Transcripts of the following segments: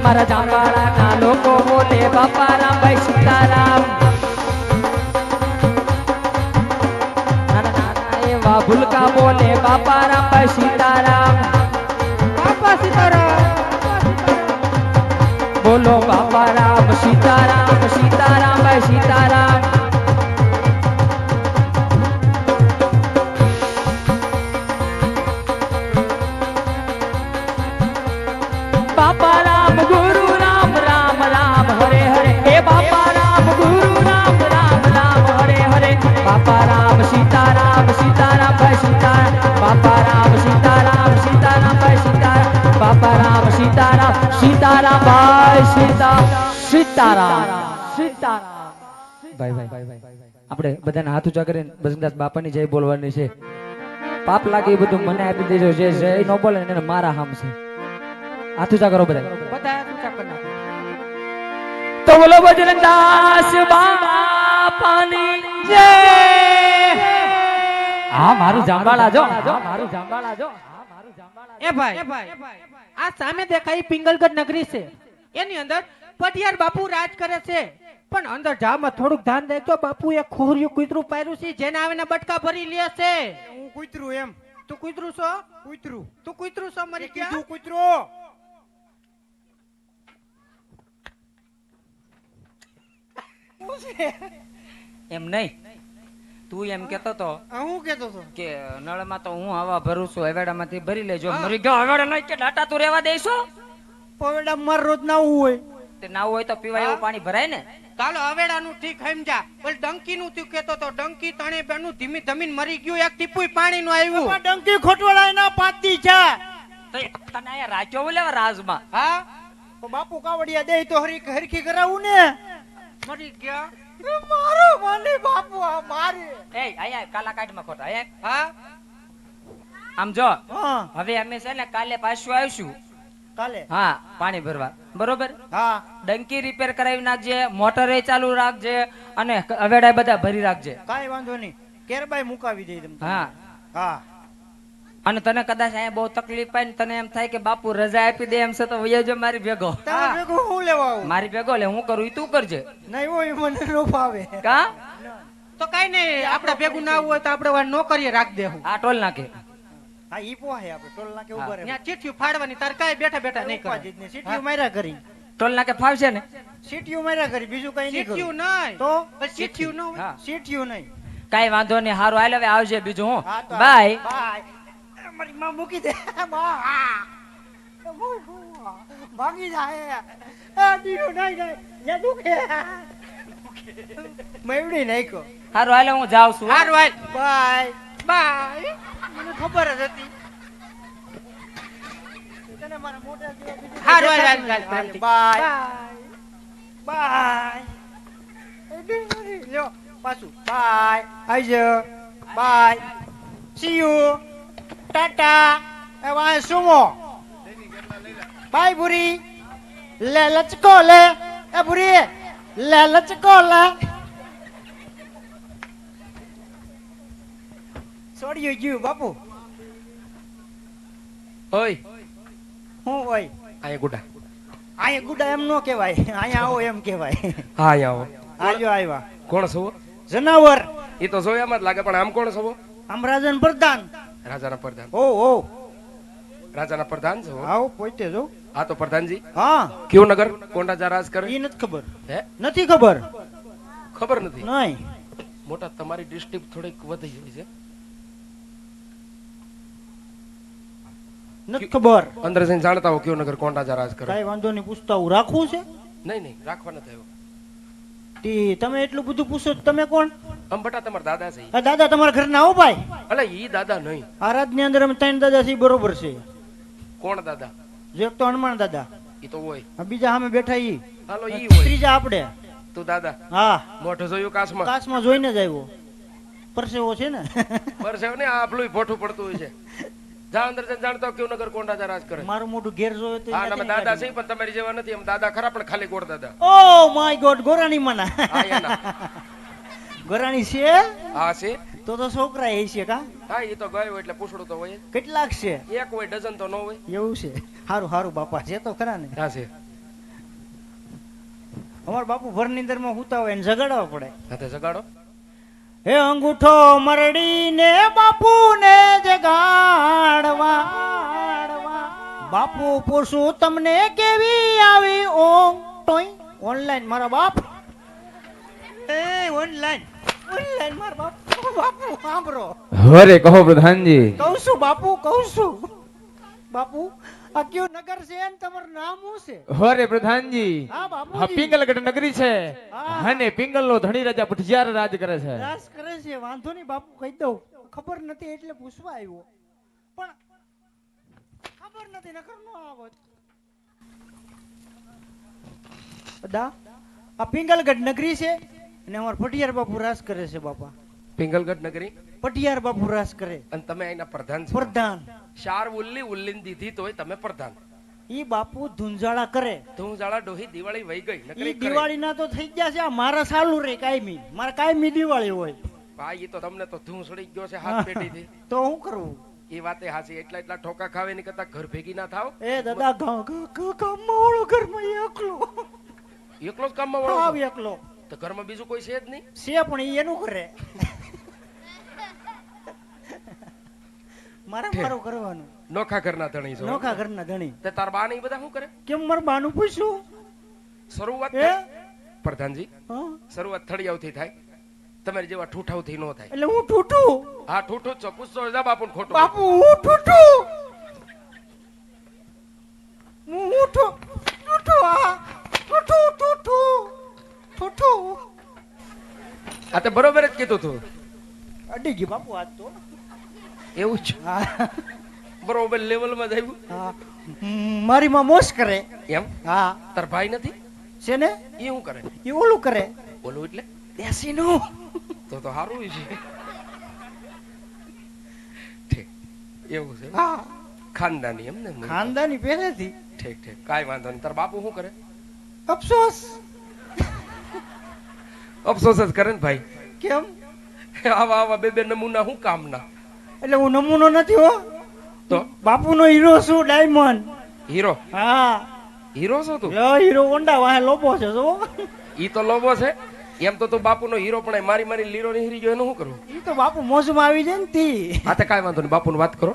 અમારા જાંબાળાના લોકો બોલે બાપા રામભાઈ સીતારામ. નાના નાના એવા ભૂલકા બોલે બાપા રામભાઈ સીતારામ. બાપા સીતારામ. બોલો બાપા રામ સીતારામ સીતારામ ભાઈ સીતારામ. બાપા રામ ગુરુ રામ રામ રામ હરે હરે. હે બાપા રામ ગુરુ રામ રામ રામ હરે હરે. બાપા રામ સીતારામ સીતારામ ભાઈ સીતારામ. બાપા રામ સીતારામ સીતારામ ભાઈ સીતારામ. બાપા રામ સીતારામ સીતારામ ભાઈ સીતારામ સીતારામ. ભાઈ આપણે બધાને હાથ ઊંચા કરીને બસંતદાસ બાપાની જય બોલવાની છે. પાપ લાગે એ બધું મને આપી દેજો. જે જય ન બોલે એને મારા હામ છે. હાથ ઊંચા કરો બધા. બધા ઊંચા કરી નાખો. તો બોલો બજરંગદાસ બાપાની જય. હા મારું જાંબાળા જો. હા મારું જાંબાળા જો. એ ભાઈ આ સામે દેખાય પિંગલગઢ નગરી છે. એની અંદર પટિયાર બાપુ રાજ કરે છે. પણ અંદર જામાં થોડુંક ધ્યાન દેજો. બાપુ એ ખોરિયું કૂતરું પાર્યું છે જેને આવે બટકા ભરી લે છે. હું કૂતરું એમ. તું કૂતરું છો? કૂતરું. તું કૂતરું છો મરી ગયા? કીધું કૂતરું. એમ નહીં, તું એમ કેતો તો હું કેતો તો કે નળમાં તો હું હવા ભરું છું, હવેડામાંથી ભરી લેજો. મરી ગયો હવેડા નહીં કે ડાટા તું રહેવા દેશો? પવેડા માર રોજ નાવું હોય. તે નાવું હોય તો પીવાય એવું પાણી ભરાય ને. ચાલો હવેડાનું ઠીક સમજા. પણ ડંકીનું તું કેતો તો ડંકી તણે બેનું ધીમી ધમીન મરી ગયું. એક ટીપુય પાણીનું આવ્યું. પણ ડંકી ખોટવાળા ના પાતી છે. તો તને અહીંયા રાખ્યો બોલે રાજમાં. હા તો બાપુ કાવડિયા દે તો હરખી કરાવું ને. મરી ગયા. મારો માની બાપુ આ મારે. એ અહીંયા કાલા કાઢમાં ખોટા હે. હા આમ જો હા હવે અમે છે ને કાલે પાછું આવીશું. કાલે. હા પાણી ભરવા બરોબર. હા ડંકી રિપેર કરાવી નાખજે, મોટરે ચાલુ રાખજે અને હવેડા બધા ભરી રાખજે. કાઈ વાંધો નહીં. કેરબાઈ મુકાવી દે તમને. હા હા અને તને કદાચ અહીંયા બહુ તકલીફ પાય ને તને એમ થાય કે બાપુ રજા આપી દે એમ છે તો વૈયો મારી ભેગો. તમે ભેગું હું લેવા આવું? મારી ભેગો લે હું કરું ઈ તું કરજે. નહીં હોય મને નો ફાવે. કા તો કઈ નહીં. આપણે ભેગું ના હોય તો આપણે નોકરીએ રાખ દેવું. આ ટોલ નાખે. હા ઈ પોહે આપણે ટોલ નાકે ઉભા રહે. ત્યાં ચીઠિયું ફાડવાની તાર કાંઈ બેઠા બેઠા નહીં કરે. ઉપાધિ સીટીયું માર્યા કરી. ટોલ નાખે ફાવશે ને? સીટીયું માર્યા કરી બીજું કઈ નહીં કરું. ચીઠિયું નહીં તો પણ ચીઠિયું ન હોય. હા સીટીયું નહીં. કાઈ વાંધો નહીં. હારું હાલ હવે આવજે બીજું હું. હા તો બાય. બાય. મારી માં મૂકી દે. બા. ભાગી જાય. આ દીનો નહીં નહીં. લે દુખે. મેવડી નાખ્યો. હારું હાલ હું જાઉં છું. હારું હાલ. બાય. બાય. મને ખબર જ હતી. તને મારા મોઢા જેવા બીજું હારું હાલ, દેખાતું હાલ, નથી. હાલ, બાય. બાય. લ્યો પાછું. બાય. આવજો. બાય. See you. ટાટા. એ વાય સુમો. બાય ભૂરી. લે લચકો લે. એ ભૂરી. લે લચકો લે. છોડ્યું ગયું બાપુ. ઓય હું હોય આયા ગુડા. અહીંયા ગુડા એમ નો કહેવાય. અહીંયા આવો એમ કહેવાય. હા આયા આવો. આજો આવ્યા. કોણ છો? જનાવર. એ તો જોયામાં જ લાગે પણ આમ કોણ છો? આમ રાજન પ્રધાન. રાજાના પ્રધાન. ઓ ઓ રાજાના પ્રધાન છો? આવો પોતે જો. હા તો પ્રધાનજી હા કયું નગર કોંડા જા રાજ કરે? ઈ નથી ખબર. હે નથી ખબર. ખબર નથી. નહીં. મોટા તમારી ડિસ્ટ્રિક્ટ થોડીક વધી ગઈ છે. નથી ખબર. અંદર જઈને જાણતા હો કયું નગર કોંડા જા રાજ કરે? કઈ વાંધો નહીં. પૂછતા હું રાખવું છે. નહીં નહીં રાખવા નથી આવ્યો. તી તમે એટલું બધું પૂછો તો તમે કોણ? આમ બટા તમારા દાદા છે ઈ. આ દાદા તમારા ઘરના આવો ભાઈ. અલે ઈ દાદા નહીં. આ રાજની અંદર અમે ત્રણ દાદા છે ઈ બરોબર છે. કોણ દાદા? જો એક તો હનુમાન દાદા. ઈ તો હોય. આ બીજા સામે બેઠા ઈ. હાલો ઈ હોય. ત્રીજા આપણે. તું દાદા હા મોઢું જોયું કાશમાં? કાચમાં જોઈને જ આવ્યો. પરસેવો છે ને. પર છે ને આ આપણું ભોઠું પડતું હોય છે. જા અંદર જઈને જાણતા હો કયું નગર કોંડા જા રાજ કરે? મારું મોટું ઘેર જોયો તો હા અમે દાદા છે પણ તમારી જેવા નથી. એમ દાદા ખરા પણ ખાલી ગોળ દાદા. Oh my God. ગોરાણી મના. હા એના. ગોરાણી છે હા છે. તો છોકરા એ છે કા? હા એ તો ગયો એટલે પૂછડું તો હોય જ. કેટલાક છે? એક હોય ડઝન તો ન હોય. એવું છે. હારું હારું બાપા છે તો ખરા ને. હા છે. અમારા બાપુ ભરની અંદરમાં હુતા હોય એને જગાડવા પડે. હાથે જગાડો. હે અંગૂઠો મરડીને બાપુને જગાડવા, બાપુ પૂછું તમને કેવી આવી ઊંઘ? ટોઈ ઓનલાઈન મારા બાપ, એ ઓનલાઈન મારા બાપ. બાપુ સાંભળો, હરે કહો પ્રધાનજી. કહું છું બાપુ, કહું છું બાપુ. આ કયું નગર છે ને તમારું નામ શું છે? હરે પ્રધાનજી, હા આ બાપુ, પિંગલગઢ નગરી છે હા. અને પિંગલનો ધણી રાજા ભટજીયાર રાજ કરે છે. રાસ કરે છે. વાંધો નહીં બાપુ, કહી દઉં. ખબર નથી એટલે પૂછવા આવ્યો, પણ ખબર નથી નકર નો આવત. બધા આ પિંગલગઢ નગરી છે અને અમાર પટિયાર બાપુ રાસ કરે છે. બાપા પિંગલગઢ નગરી પટિયાર બાપુ રાસ કરે. અને તમે અહીંના પ્રધાન છો. પ્રધાન શાર ઉલ્લીન દીધી તોય તમે પ્રધાન. ઈ બાપુ ધુંજાળા કરે. ધૂમ જાળા ડોહી દિવાળી વહી ગઈ ઈ નકરી કરે. દિવાળી ના તો થઈ ગયા છે. આ મારા ચાલુ રે કાયમી, મારા કાયમી દિવાળી હોય. ભાઈ ઈ તો તમને તો ધૂમ સડી ગયો છે હાથ પેટીથી. તો હું કરવું? એ વાતે હાચી. એટલા ઠોકા ખાવે ની કરતા ઘર ભેગી ના થાવ. એ દાદા ગામમાં વાળો ઘરમાં એકલો, એકલો જ કામમાં હાવ વળો છો? એકલો તો ઘરમાં બીજું કોઈ છે જ નહીં. છે પણ ઈ એનું કરે. મારું કરવાનું. નોખા ઘરના ધણી છો. નોખા ઘરના ધણી. તે તાર બા ને ઈ બધા શું કરે? કેમ મારા બાનું પૂછ્યું? શરૂઆત હે? પ્રધાનજી હા? શરૂઆત થળિયાવથી થાય. તમારી જેવા ઠૂઠાવથી નો થાય. એટલે હું ઠૂઠું? હા ઠૂઠું જ છો. પૂછતો જા બાપુ ખોટું. બાપુ હું ઠૂઠું? હું ઠૂઠું? આ ઠૂઠું. આ તે બરોબર જ કીધું તું. અડી ગયું બાપુ આજ તો. એવું જ હા, બરોબર લેવલમાં જ આવ્યું. હા. મારી માં મોસ કરે. એમ હા તાર ભાઈ નથી છે ને, એ શું કરે? એ ઓલું કરે બોલું એટલે દેશીનું. તો સારું છે. ઠીક એવું છે. હા, ખાનદાની એમ ને? ખાનદાની પહેલેથી. ઠીક ઠીક કાંઈ વાંધો નહીં. તાર બાપુ શું કરે? અફસોસ. અફસોસ જ કરે ને ભાઈ. કેમ? આવા આવા બે નમૂના શું કામના? એટલે હું નમૂનો નથી હો. તો બાપુનો હીરો છું, ડાયમંડ. હીરો? હા, હીરો છો તું? હીરો હોન્ડા વાહે લોબો છે જો. ઈ તો લોબો છે. એમ તો તું બાપુનો હીરો પણ મારી લીરો નીહરી ગયો એનું શું કરવું? ઈ તો બાપુ મોજમાં આવી જાય ને તી. હા તે કાંઈ વાંધો નહીં. બાપુની વાત કરો.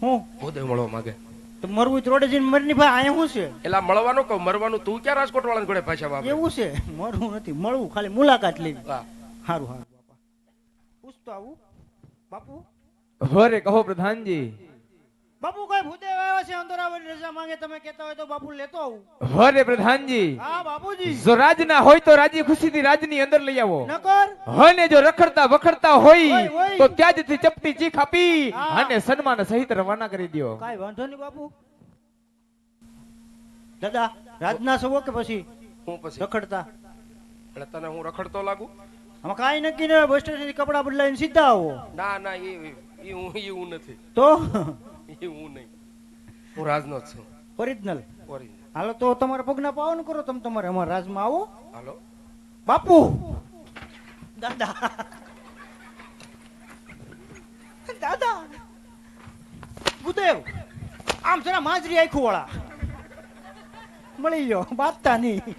હું ભૂદેવ મળવા માંગે. તો મરવું જ રોડે જઈને મરની ભાઈ અહીંયા શું છે? એલા મળવાનું કહું. મરવાનું તું ક્યાં રાજકોટ વાળાને ઘોડે પાછા બાપ? એવું છે? મરવું નથી, મળવું ખાલી મુલાકાત લેવી. વાહ. સારું સારું બાપા. પૂછતો આવું બાપુ. હરે કહો પ્રધાનજી. બાપુ કઈ ભૂદેવ આવ્યા છે, અંદર આવવાની રજા માંગે, તમે કહેતા હોય તો બાપુ લેતો આવું. હરે પ્રધાનજી, હા બાપુજી. જો રાજ ના હોય તો રાજી ખુશીથી રાજની અંદર લઈ આવો. નકર અને જો રખડતા વખડતા હોય હોય. તો ત્યાં જથી ચપટી ચીખ આપી હા. અને સન્માન સહિત રવાના કરી દ્યો. કાઈ વાંધો નહીં બાપુ. દાદા રાજના સવો કે પછી હું પછી રખડતા? એટલે તને હું રખડતો લાગુ? આમાં કાઈ નક્કી નહીં. બસ સ્ટેશન કપડા બદલાઈને સીધા આવો. ના ના એ હું નથી. તો એ હું નહીં. હું રાજનો જ છું. ઓરિજિનલ. ઓરિજિનલ. હાલો તો તમારે પગના પાવન કરો. તમે તમારે અમારા રાજમાં આવો. હાલો. બાપુ દાદા દાદા ભૂદેવ આમ છે ને માજરી આખું વાળા મળી ગયો. બાતતા નહીં.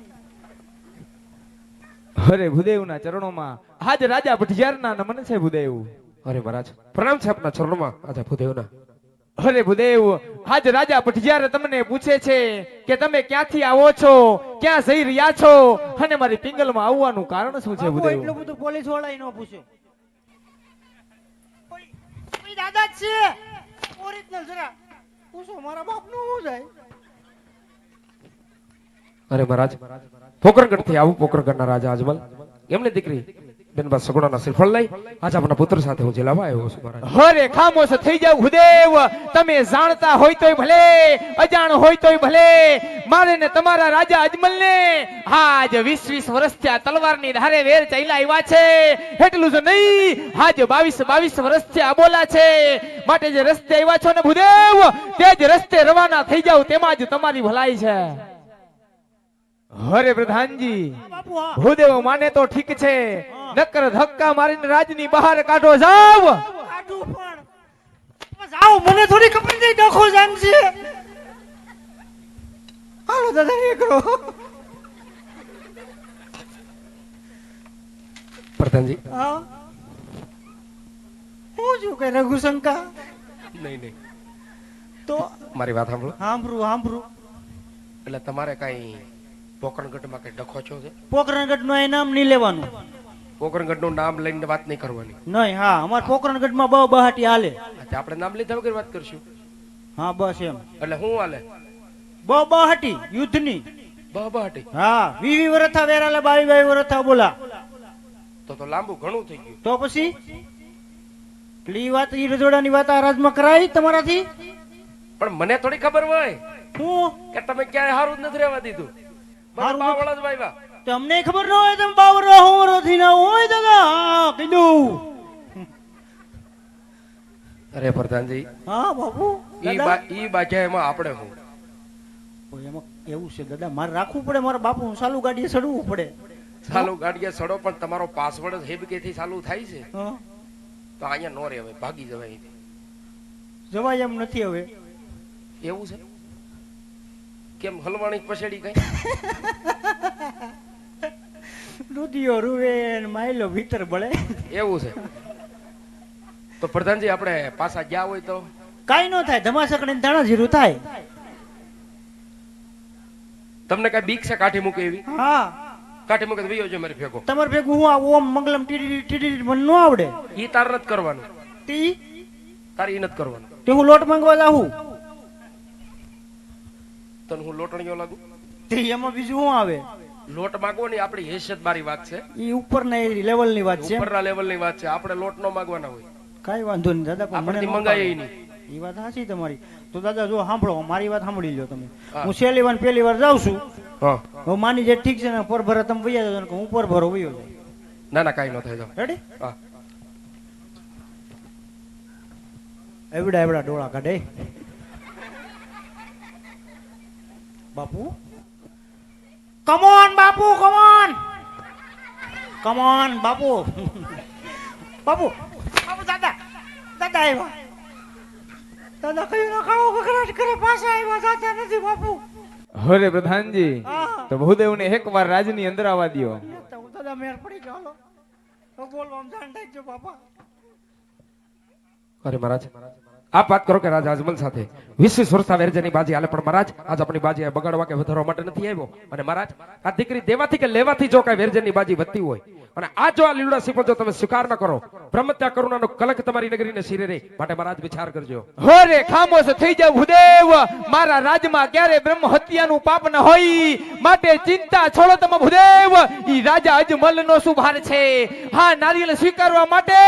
હરે ભૂદેવના ચરણોમાં આજ રાજા ભટજીયારના નમન છે ભૂદેવ. અરે મહારાજ પ્રણામ છે આપના ચરણોમાં. આજા ભૂદેવના. અરે ભૂદેવ, આજ રાજા ભટજીયાર તમને પૂછે છે કે તમે ક્યાંથી આવો છો, ક્યાં જઈ રહ્યા છો અને મારી પિંગલમાં આવવાનું કારણ શું છે બાપુ ભૂદેવ? એટલું બધું પોલીસ વાળા ન પૂછે. કોઈ દાદા જ છે ઓરિજિનલ. જરા પૂછો મારા બાપનું શું જાય. અરે મહારાજ પોકરણગઢ થી આવું. પોકરણગઢના રાજા અજમલ એમની દીકરી બેનબા સગુણાના શ્રીફળ લઈ આજ આપણા પુત્ર સાથે હું જિલ્લામાં આવ્યો છું મહારાજ. અરે ખામોશ થઈ જાવ ભૂદેવ. તમે જાણતા હોય તોય ભલે, અજાણ હોય તોય ભલે, મારે ને તમારા રાજા અજમલને આજ 20 વર્ષથી આ તલવારની ધારે વેર ચાલ્યા આવ્યા છે. એટલું જ નહીં, આજ 22 વર્ષથી આ બોલા છે. માટે જે રસ્તે આવ્યા છો ને ભૂદેવ, તે જ રસ્તે રવાના થઈ જાવ, તેમાં જ તમારી ભલાઈ છે. હરે પ્રધાનજી, બાપુ હા ભૂદેવ માને તો ઠીક છે, નકર ધક્કા મારીને રાજની બહાર કાઢો. જાવ કાઢું પણ જાઓ. મને થોડી ખબર નથી ડખો જામ છે. હાલો દાદા એ કરો. પ્રધાનજી હા હું છું કે રઘુશંકા નહીં નહીં તો મારી વાત સાંભળો. સાંભળું સાંભળું. એટલે તમારે કઈ પોકરણગઢમાં કઈ ડખો છો છે? પોકરણગઢ નું નામ નહીં લેવાનું. પોકરણગઢનું નામ લઈને વાત નહીં કરવાની. નહીં, હા, અમારે પોકરણગઢ માં બહુ બહાટી હાલે. એટલે આપણે નામ લીધા વગર વાત કરશું. હા બસ એમ. એટલે હું હાલે બહુ બહાટી યુદ્ધની. બહાટી. હા 20 વર્ષ થા વેરાલે 22 વર્ષ થા બોલા. તો લાંબુ ઘણું થઈ ગયું. તો પછી પેલી વાત ઈ રજોડાની વાત આ રાજમાં કરાઈ તમારાથી. પણ મને થોડી ખબર હોય હું કે તમે ક્યાંય હારું જ નથી રહેવા દીધું. હારું મારા બાવળા જ વાયવા. તો અમને ખબર ન હોય તમે બાવરો હોવરો થી ના હોય દાદા. હા કીધું. અરે પ્રધાનજી હા બાપુ ઈ બાજા એમાં આપણે હું એમાં એવું છે દાદા, મારે રાખવું પડે મારા બાપુ ચાલુ ગાડીએ ચડવું પડે. ચાલુ ગાડીએ સડો પણ તમારો પાસવર્ડ હેબકેથી ચાલુ થાય છે હા તો અહીંયા નો રહેવાય, ભાગી જવાય અહીંથી. જવાય એમ નથી હવે. એવું છે? કેમ હલવાણી પછેડી કઈ? દૂધિયો રૂવે ને માયલો ભીતર બળે. એવું છે? તો પ્રધાનજી આપણે પાછા ગયા હોય તો કાઈ ન થાય, ધમાસકડી ને ધાણા જીરું થાય. તમને કઈ બીક છે કાઠી મૂકે એવી? હા કાઠી મૂકે તો વયો જો મારી ભેગો. તમારે ભેગું હું આ ઓમ મંગલમ ટીડી ટીડી મને ન આવડે. ઈ તાર નથી કરવાનું. તી તારે ઈ નથી કરવાનું. તે હું લોટ માંગવા જાઉં તને હું લોટણીઓ લાગુ? તે એમાં બીજું શું આવે? લોટ માંગવો ની આપણી હેસિયત બારી વાત છે. ઈ ઉપરના લેવલ ની વાત છે. ઉપરના લેવલ ની વાત છે. આપણે લોટ નો માંગવાના હોય. કાઈ વાંધો નહીં દાદા, પણ મને આપણથી ન મંગાય ફાવે. નહીં. ઈ વાત સાચી તમારી. તો દાદા જો સાંભળો, મારી વાત સાંભળી લ્યો તમે. હા. હું છેલ્લી વાર પહેલી વાર જાઉં છું. હા. હું માની જે ઠીક છે ને પર ભરે તમે વૈયા જાવ ને હું પર ભરો વૈયો જાય. ના ના કાઈ ન થાય. જાઓ. રેડી? હા. એવડા એવડા ડોળા કાઢે બાપુ. કમોન બાપુ, કમોન કમોન બાપુ. બાપુ બાપુ દાદા દાદા આવ્યા. દાદા કયું ના ખાવો કકડાટ કરે પાછા આવ્યા, દાદા નથી બાપુ. અરે પ્રધાનજી, હા તો બહુદેવને એકવાર રાજની અંદર આવવા દ્યો. હું દાદા મેર પડી ગયો. હાલો તો બોલવામાં જાણ રાખજો બાપા. અરે મહારાજ આપ વાત કરો કે રાજા અજમલ સાથે 20 વર્ષના વેરજાની બાજી હાલે, પણ મહારાજ આજ આપણી બાજી બગાડવા કે વધારવા માટે નથી આવ્યો. અને મહારાજ આ દીકરી દેવાથી કે લેવાથી જો કઈ વેરજાની બાજી વધતી હોય અને આ જો આ લીવડા સિંહ જો તમે સ્વીકાર ન કરો, બ્રહ્મત્યા કરુણાનો કલંક તમારી નગરીને શિરે રે. માટે મહારાજ વિચાર કરજો. હોરે ખામોશ થઈ જાવ ભૂદેવ, મારા રાજમાં ક્યારે બ્રહ્મ હત્યાનું પાપ ન હોય, માટે ચિંતા છોડો તમે ભૂદેવ. ઈ રાજા અજમલનો સુભાર છે. હા, નારિયેળ સ્વીકારવા માટે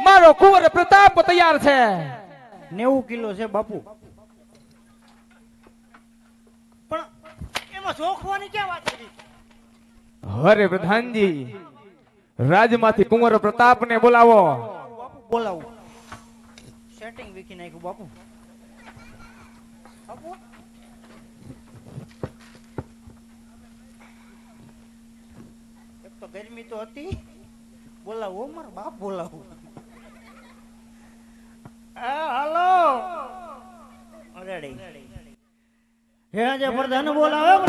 મારો કુંવર પ્રતાપ તૈયાર છે. 90 કિલો છે બાપુ. પણ એમાં જોખવાની ક્યાં વાત કરી? અરે પ્રધાનજી, રાજમાંથી કુંવર પ્રતાપને બોલાવો. બાપુ બોલાવું. સેટિંગ વીખી નાખ્યું બાપુ. બાપુ એક તો ગરમી તો હતી. બોલાવો મારા બાપ બોલાવું. હાલો રેડી. હે આજે પ્રધાન બોલાવે.